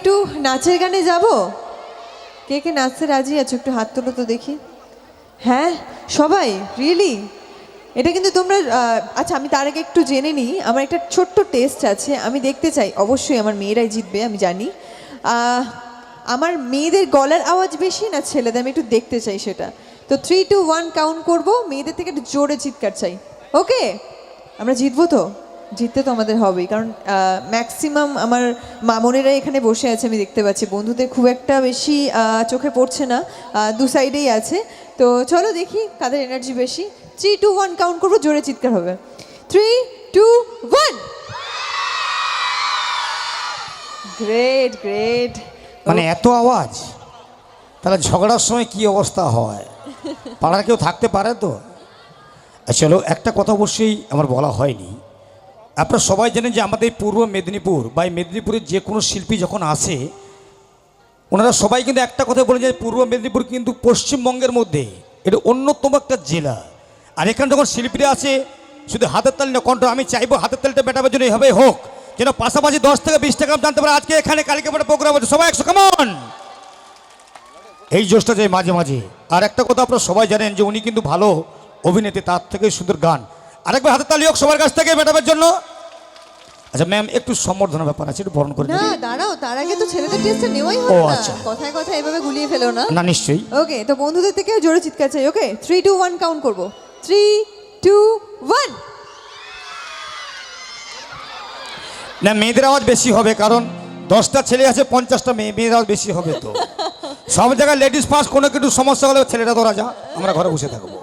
একটু নাচের গানে যাব? কে কে নাচতে রাজি আছো একটু হাত তোলো তো দেখি। হ্যাঁ সবাই রিয়েলি? এটা কিন্তু তোমরা আচ্ছা আমি তার আগে একটু জেনে নিই, আমার একটা ছোট্ট টেস্ট আছে, আমি দেখতে চাই, অবশ্যই আমার মেয়েরাই জিতবে আমি জানি। আমার মেয়েদের গলার আওয়াজ বেশি না ছেলেদের, আমি একটু দেখতে চাই সেটা। তো 3 2 1 কাউন্ট করব, মেয়েদের থেকে একটু জোরে চিৎকার চাই। ওকে আমরা জিতবো তো? জিততে তো আমাদের হবেই, কারণ ম্যাক্সিমাম আমার মামনেরাই এখানে বসে আছে, আমি দেখতে পাচ্ছি বন্ধুদের খুব একটা বেশি চোখে পড়ছে না, দু সাইডেই আছে। তো চলো দেখি কাদের এনার্জি বেশি। 3 2 1 কাউন্ট করবো, জোরে চিৎকার হবে। 3 2 1। Great great. মানে এত আওয়াজ, তাহলে ঝগড়ার সময় কি অবস্থা হয়? পাড়ার কেউ থাকতে পারে তো? চলো একটা কথা অবশ্যই আমার বলা হয়নি, আপনারা সবাই জানেন যে আমাদের পূর্ব মেদিনীপুর বা মেদিনীপুরের যে কোনো শিল্পী যখন আসে ওনারা সবাই কিন্তু একটা কথা বলে যে পূর্ব মেদিনীপুর কিন্তু পশ্চিমবঙ্গের মধ্যে এটা অন্যতম একটা জেলা। আর এখানে যখন শিল্পীরা আসে শুধু হাতের তালি না, কণ্ঠ, আমি চাইবো হাতের তালিটা মেটাবার জন্য এভাবে হোক যেন পাশাপাশি 10 থেকে 20 টাকা জানতে পারে আজকে এখানে কালকে পরে প্রোগ্রাম হচ্ছে, সবাই একশো কেমন এই জোশটা যায় মাঝে মাঝে। আর একটা কথা আপনারা সবাই জানেন যে উনি কিন্তু ভালো অভিনেত্রী, তার থেকে সুন্দর গান। আরেকবার হাতের তালি হোক সবার কাছ থেকে মেটাবার জন্য। আচ্ছা ম্যাম একটু সম্বর্ধনা ব্যাপার আছে, একটু বরণ করে না দিন। দাঁড়াও, তার আগে তো ছেলেদের টেস্টটা নেওয়াই হবে ও, না, আচ্ছা। কথায় কথায় এভাবে গুলিয়ে ফেলো না। না নিশ্চয়ই। ওকে তো বন্ধুদের থেকে জোরে চিৎকার চাই। ওকে 3 2 1 কাউন্ট করব। 3 2 1। না মেয়েদের আওয়াজ বেশি হবে, কারণ 10টা ছেলে আছে 50টা মেয়ে, মেয়েদের আওয়াজ বেশি হবে তো। সব জায়গায় লেডিস ফার্স্ট, কোনো কিছু সমস্যা হলে ছেলেটা ধরা যা, আমরা ঘরে বসে থাকবো।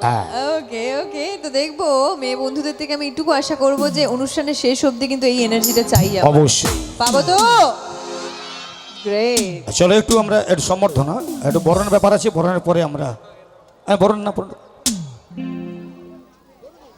হ্যাঁ ওকে ওকে তো দেখবো মেয়ে বন্ধুদের থেকে আমি এটুকু আশা করব যে অনুষ্ঠানের শেষ অবধি কিন্তু এই এনার্জিটা চাই আমরা। অবশ্যই পাবো তো? গ্রেট। চলো একটু আমরা একটু সম্বর্ধনা, একটু বরণের ব্যাপার আছে, বরণের পরে আমরা বরণ না